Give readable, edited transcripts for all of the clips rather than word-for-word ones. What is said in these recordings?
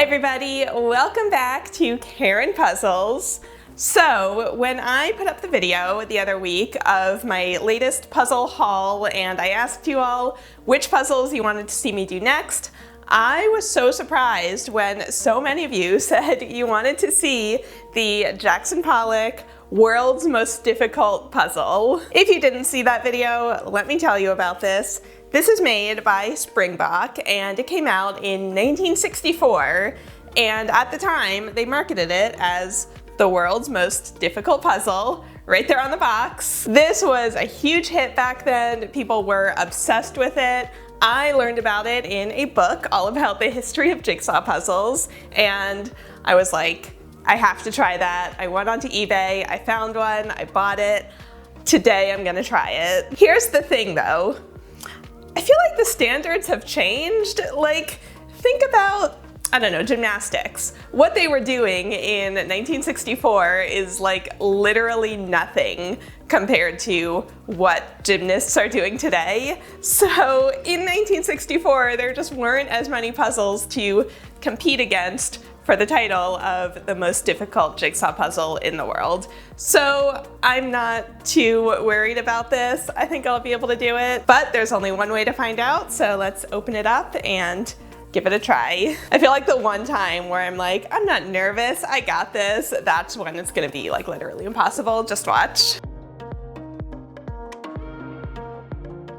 Hi everybody, welcome back to Karen Puzzles. So when I put up the video the other week of my latest puzzle haul and I asked you all which puzzles you wanted to see me do next, I was so surprised when so many of you said you wanted to see the Jackson Pollock World's Most Difficult Puzzle. If you didn't see that video, let me tell you about this. This is made by Springbok and it came out in 1964, and at the time they marketed it as the world's most difficult puzzle right there on the box. This was a huge hit back then. People were obsessed with it. I learned about it in a book all about the history of jigsaw puzzles, and I was like, I have to try that. I went onto eBay, I found one, I bought it. Today I'm gonna try it. Here's the thing though. I feel like the standards have changed. Like, think about, I don't know, gymnastics. What they were doing in 1964 is like literally nothing compared to what gymnasts are doing today. So in 1964, there just weren't as many puzzles to compete against for the title of the most difficult jigsaw puzzle in the world. So I'm not too worried about this. I think I'll be able to do it, but there's only one way to find out. So let's open it up and give it a try. I feel like the one time where I'm like, I'm not nervous, I got this, that's when it's gonna be like literally impossible. Just watch.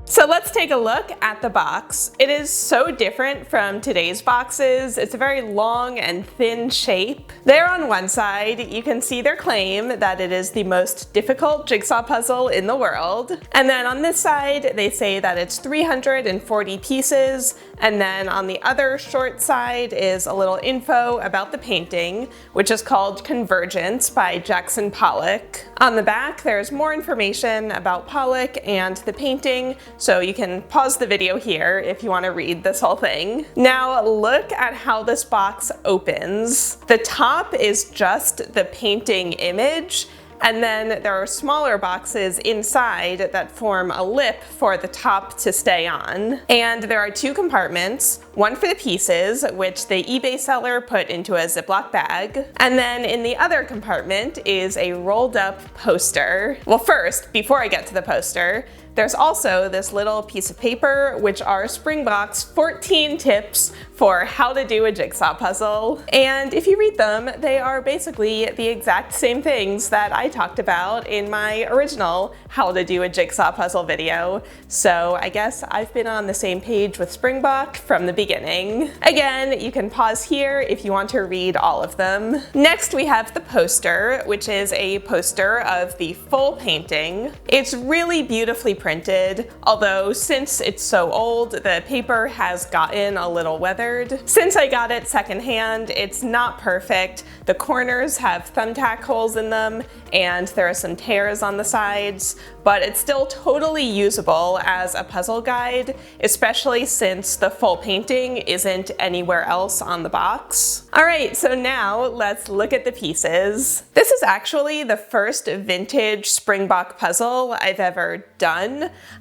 So let's take a look at the box. It is so different from today's boxes. It's a very long and thin shape. There on one side, you can see their claim that it is the most difficult jigsaw puzzle in the world. And then on this side, they say that it's 340 pieces. And then on the other short side is a little info about the painting, which is called Convergence by Jackson Pollock. On the back, there's more information about Pollock and the painting, so you can pause the video here if you want to read this whole thing. Now look at how this box opens. The top is just the painting image, and then there are smaller boxes inside that form a lip for the top to stay on. And there are two compartments, one for the pieces, which the eBay seller put into a Ziploc bag. And then in the other compartment is a rolled up poster. Well, first, before I get to the poster, there's also this little piece of paper, which are Springbok's 14 tips for how to do a jigsaw puzzle. And if you read them, they are basically the exact same things that I talked about in my original how to do a jigsaw puzzle video. So I guess I've been on the same page with Springbok from the beginning. Again, you can pause here if you want to read all of them. Next, we have the poster, which is a poster of the full painting. It's really beautifully printed, although since it's so old, the paper has gotten a little weathered. Since I got it secondhand, it's not perfect. The corners have thumbtack holes in them, and there are some tears on the sides, but it's still totally usable as a puzzle guide, especially since the full painting isn't anywhere else on the box. All right, so now let's look at the pieces. This is actually the first vintage Springbok puzzle I've ever done.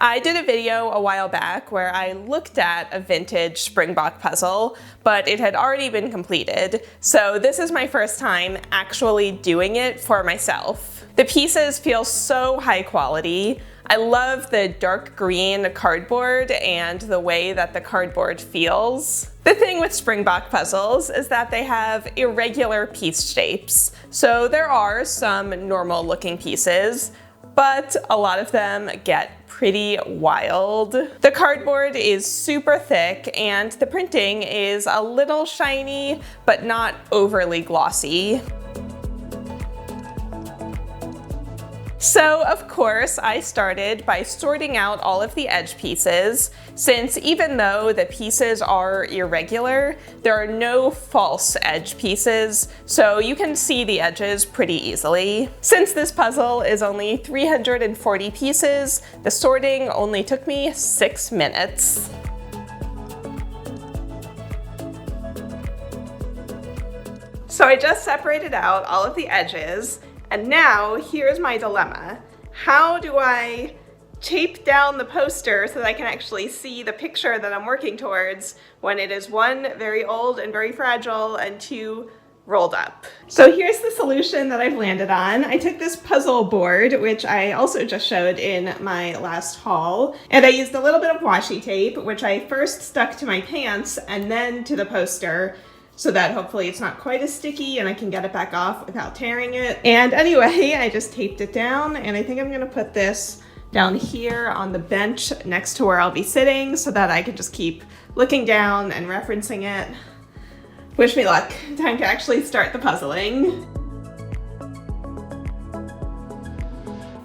I did a video a while back where I looked at a vintage Springbok puzzle, but it had already been completed. So this is my first time actually doing it for myself. The pieces feel so high quality. I love the dark green cardboard and the way that the cardboard feels. The thing with Springbok puzzles is that they have irregular piece shapes. So there are some normal looking pieces, but a lot of them get pretty wild. The cardboard is super thick and the printing is a little shiny, but not overly glossy. So of course I started by sorting out all of the edge pieces, since even though the pieces are irregular, there are no false edge pieces, so you can see the edges pretty easily. Since this puzzle is only 340 pieces, the sorting only took me 6 minutes. So I just separated out all of the edges, and now here's my dilemma. How do I tape down the poster so that I can actually see the picture that I'm working towards when it is one, very old and very fragile, and two, rolled up. So here's the solution that I've landed on. I took this puzzle board, which I also just showed in my last haul, and I used a little bit of washi tape, which I first stuck to my pants and then to the poster, so that hopefully it's not quite as sticky and I can get it back off without tearing it. And anyway, I just taped it down, and I think I'm gonna put this down here on the bench next to where I'll be sitting so that I can just keep looking down and referencing it. Wish me luck. Time to actually start the puzzling.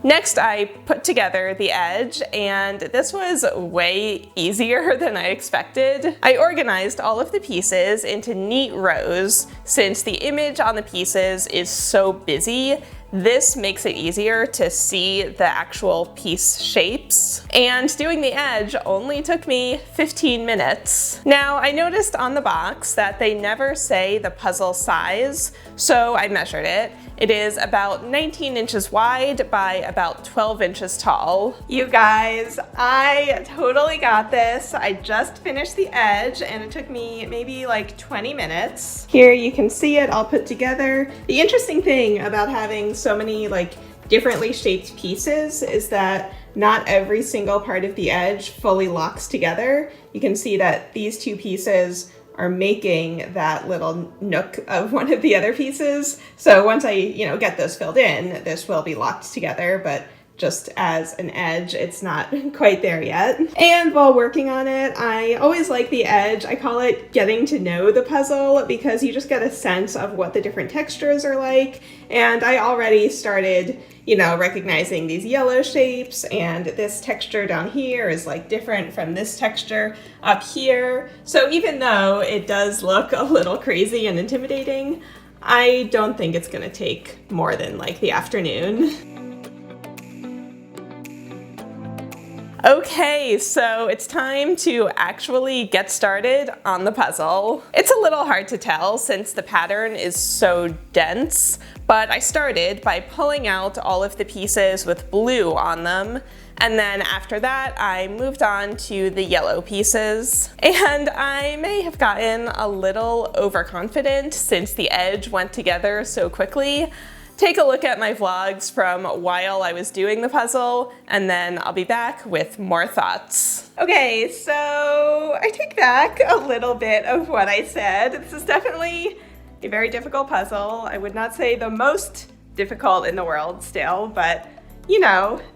Next, I put together the edge, and this was way easier than I expected. I organized all of the pieces into neat rows. Since the image on the pieces is so busy, this makes it easier to see the actual piece shapes. And doing the edge only took me 15 minutes. Now, I noticed on the box that they never say the puzzle size, so I measured it. It is about 19 inches wide by about 12 inches tall. You guys, I totally got this. I just finished the edge and it took me maybe like 20 minutes. Here you can see it all put together. The interesting thing about having so many like differently shaped pieces is that not every single part of the edge fully locks together. You can see that these two pieces are making that little nook of one of the other pieces. So once I, get those filled in, this will be locked together, but just as an edge, it's not quite there yet. And while working on it, I always like the edge. I call it getting to know the puzzle because you just get a sense of what the different textures are like. And I already started, recognizing these yellow shapes, and this texture down here is like different from this texture up here. So even though it does look a little crazy and intimidating, I don't think it's gonna take more than like the afternoon. Okay, so it's time to actually get started on the puzzle. It's a little hard to tell since the pattern is so dense, but I started by pulling out all of the pieces with blue on them, and then after that I moved on to the yellow pieces. And I may have gotten a little overconfident since the edge went together so quickly. Take a look at my vlogs from while I was doing the puzzle, and then I'll be back with more thoughts. Okay, so I take back a little bit of what I said. This is definitely a very difficult puzzle. I would not say the most difficult in the world still, but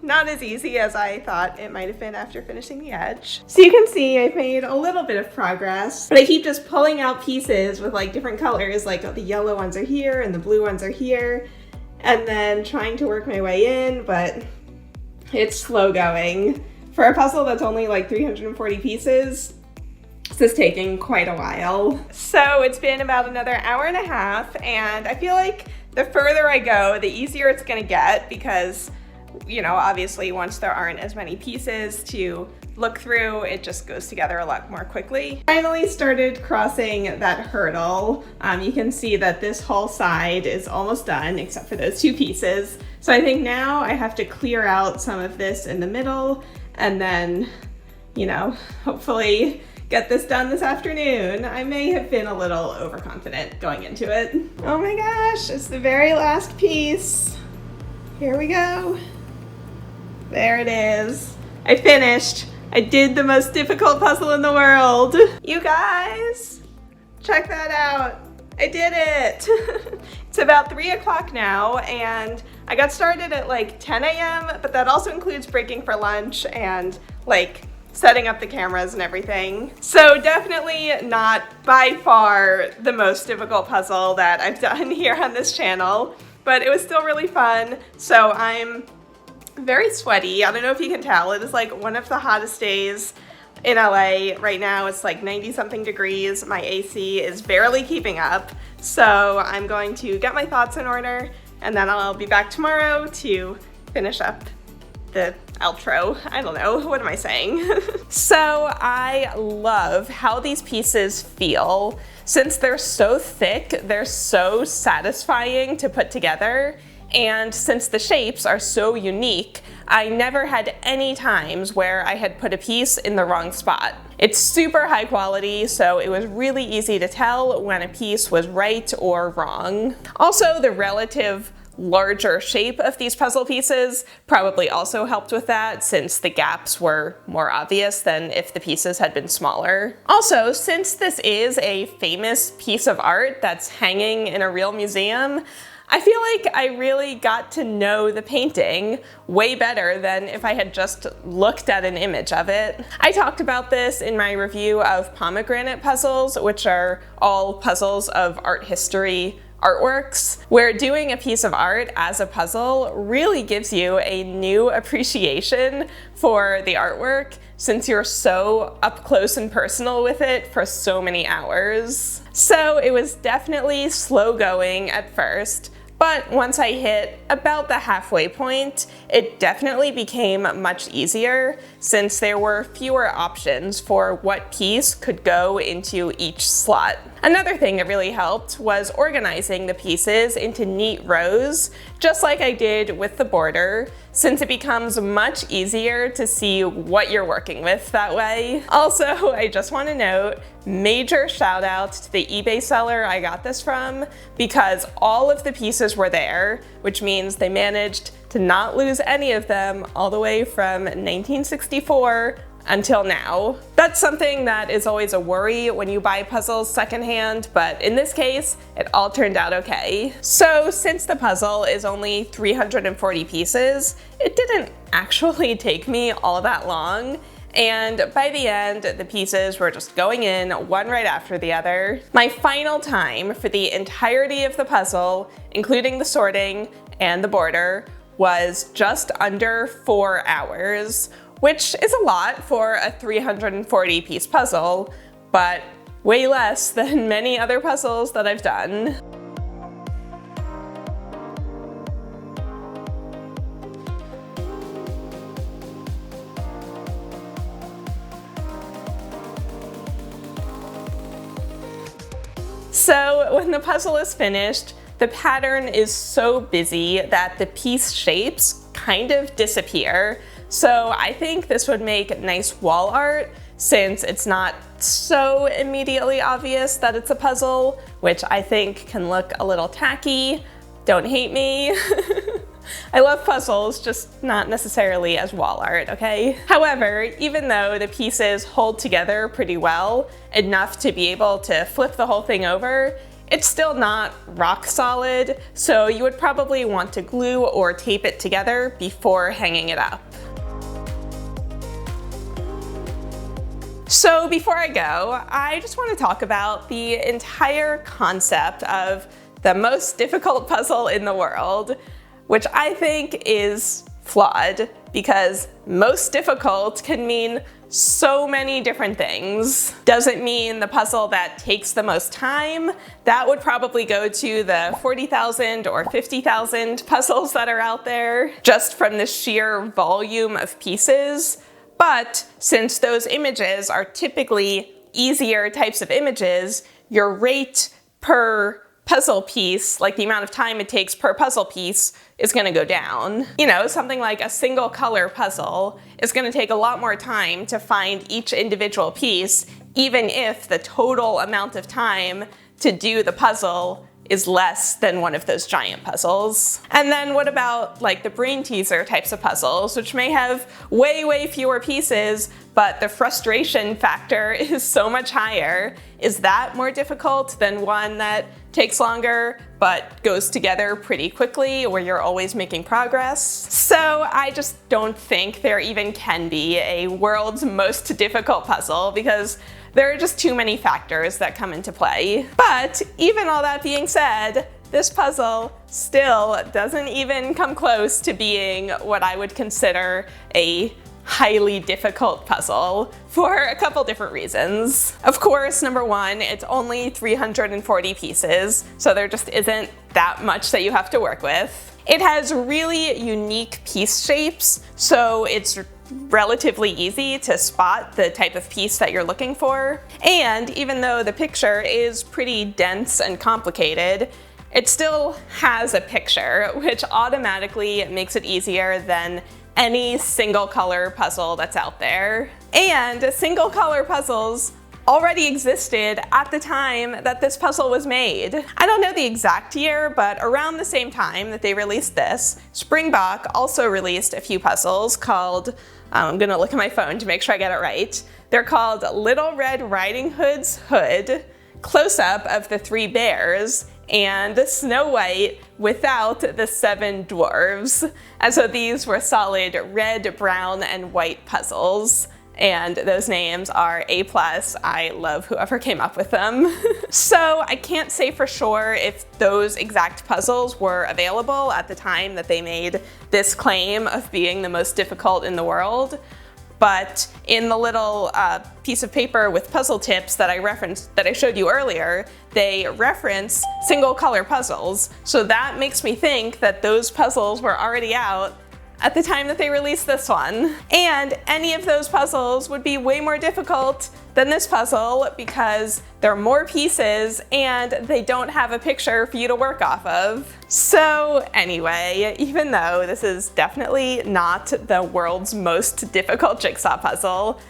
not as easy as I thought it might have been after finishing the edge. So you can see I've made a little bit of progress, but I keep just pulling out pieces with like different colors, like the yellow ones are here and the blue ones are here, and then trying to work my way in, but it's slow going. For a puzzle that's only like 340 pieces, this is taking quite a while. So it's been about another hour and a half, and I feel like the further I go, the easier it's gonna get because, obviously once there aren't as many pieces to look through, it just goes together a lot more quickly. Finally started crossing that hurdle. You can see that this whole side is almost done except for those two pieces. So I think now I have to clear out some of this in the middle and then, hopefully get this done this afternoon. I may have been a little overconfident going into it. Oh my gosh, it's the very last piece. Here we go. There it is. I finished. I did the most difficult puzzle in the world. You guys, check that out. I did it. It's about 3 o'clock now, and I got started at like 10 a.m., but that also includes breaking for lunch and like setting up the cameras and everything. So definitely not by far the most difficult puzzle that I've done here on this channel, but it was still really fun. So I'm very sweaty. I don't know if you can tell. It is like one of the hottest days in LA right now. It's like 90 something degrees. My AC is barely keeping up. So I'm going to get my thoughts in order, and then I'll be back tomorrow to finish up the outro. I don't know, what am I saying? So I love how these pieces feel. Since they're so thick, they're so satisfying to put together. And since the shapes are so unique, I never had any times where I had put a piece in the wrong spot. It's super high quality, so it was really easy to tell when a piece was right or wrong. Also, the relative larger shape of these puzzle pieces probably also helped with that, since the gaps were more obvious than if the pieces had been smaller. Also, since this is a famous piece of art that's hanging in a real museum, I feel like I really got to know the painting way better than if I had just looked at an image of it. I talked about this in my review of Pomegranate puzzles, which are all puzzles of art history artworks, where doing a piece of art as a puzzle really gives you a new appreciation for the artwork, since you're so up close and personal with it for so many hours. So it was definitely slow going at first, but once I hit about the halfway point, it definitely became much easier, since there were fewer options for what piece could go into each slot. Another thing that really helped was organizing the pieces into neat rows, just like I did with the border, since it becomes much easier to see what you're working with that way. Also, I just want to note, major shout out to the eBay seller I got this from, because all of the pieces were there, which means they managed to not lose any of them all the way from 1964 until now. That's something that is always a worry when you buy puzzles secondhand, but in this case, it all turned out okay. So since the puzzle is only 340 pieces, it didn't actually take me all that long. And by the end, the pieces were just going in one right after the other. My final time for the entirety of the puzzle, including the sorting and the border, was just under 4 hours, which is a lot for a 340 piece puzzle, but way less than many other puzzles that I've done. So when the puzzle is finished, the pattern is so busy that the piece shapes kind of disappear. So I think this would make nice wall art, since it's not so immediately obvious that it's a puzzle, which I think can look a little tacky. Don't hate me. I love puzzles, just not necessarily as wall art, okay? However, even though the pieces hold together pretty well, enough to be able to flip the whole thing over, it's still not rock solid, so you would probably want to glue or tape it together before hanging it up. So before I go, I just want to talk about the entire concept of the most difficult puzzle in the world, which I think is flawed, because most difficult can mean so many different things. Does it mean the puzzle that takes the most time? That would probably go to the 40,000 or 50,000 puzzles that are out there, just from the sheer volume of pieces. But since those images are typically easier types of images, your rate per puzzle piece, like the amount of time it takes per puzzle piece, is going to go down. You know, something like a single color puzzle is going to take a lot more time to find each individual piece, even if the total amount of time to do the puzzle is less than one of those giant puzzles. And then what about like the brain teaser types of puzzles, which may have way fewer pieces, but the frustration factor is so much higher? Is that more difficult than one that takes longer but goes together pretty quickly, where you're always making progress? So I just don't think there even can be a world's most difficult puzzle, because there are just too many factors that come into play. But even all that being said, this puzzle still doesn't even come close to being what I would consider a highly difficult puzzle, for a couple different reasons. Of course, number one, it's only 340 pieces, so there just isn't that much that you have to work with. It has really unique piece shapes, so it's relatively easy to spot the type of piece that you're looking for. And even though the picture is pretty dense and complicated, it still has a picture, which automatically makes it easier than any single color puzzle that's out there. And single color puzzles already existed at the time that this puzzle was made. I don't know the exact year, but around the same time that they released this, Springbok also released a few puzzles called, I'm gonna look at my phone to make sure I get it right. They're called Little Red Riding Hood's Hood, Close-Up of the Three Bears, and Snow White without the Seven Dwarves. And so these were solid red, brown, and white puzzles. And those names are A+. I love whoever came up with them. So I can't say for sure if those exact puzzles were available at the time that they made this claim of being the most difficult in the world. But in the little piece of paper with puzzle tips that I showed you earlier, they reference single color puzzles. So that makes me think that those puzzles were already out at the time that they released this one. And any of those puzzles would be way more difficult than this puzzle because there are more pieces and they don't have a picture for you to work off of. So anyway, even though this is definitely not the world's most difficult jigsaw puzzle,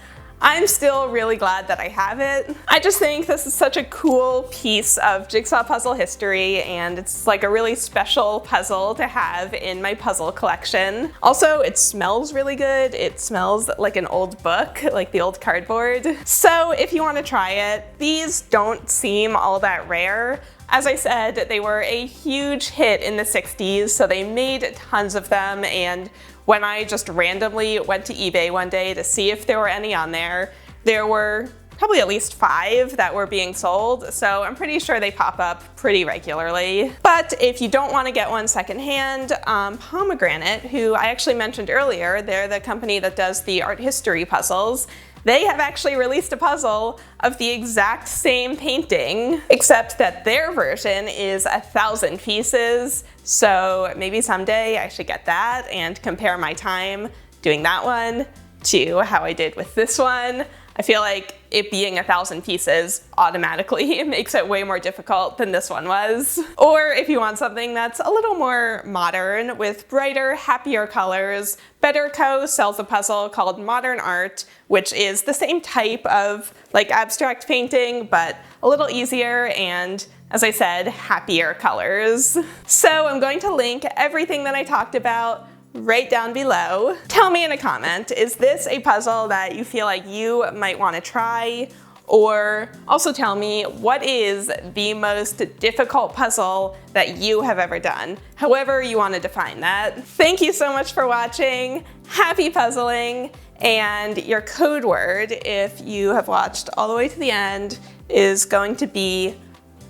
I'm still really glad that I have it. I just think this is such a cool piece of jigsaw puzzle history, and it's like a really special puzzle to have in my puzzle collection. Also, it smells really good. It smells like an old book, like the old cardboard. So if you want to try it, these don't seem all that rare. As I said, they were a huge hit in the 60s, so they made tons of them, and when I just randomly went to eBay one day to see if there were any on there were probably at least 5 that were being sold, so I'm pretty sure they pop up pretty regularly. But if you don't want to get one secondhand, Pomegranate, who I actually mentioned earlier, they're the company that does the art history puzzles, they have actually released a puzzle of the exact same painting, except that their version is 1,000 pieces. So maybe someday I should get that and compare my time doing that one to how I did with this one. I feel like it being 1,000 pieces automatically makes it way more difficult than this one was. Or if you want something that's a little more modern with brighter, happier colors, BetterCo sells a puzzle called Modern Art, which is the same type of like abstract painting, but a little easier and, as I said, happier colors. So I'm going to link everything that I talked about right down below. Tell me in a comment, is this a puzzle that you feel like you might want to try? Or also tell me, what is the most difficult puzzle that you have ever done? However you want to define that. Thank you so much for watching. Happy puzzling. And your code word, if you have watched all the way to the end, is going to be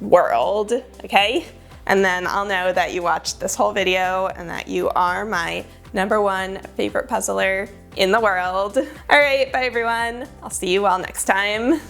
world, okay? And then I'll know that you watched this whole video and that you are my #1 favorite puzzler in the world. All right, bye everyone. I'll see you all next time.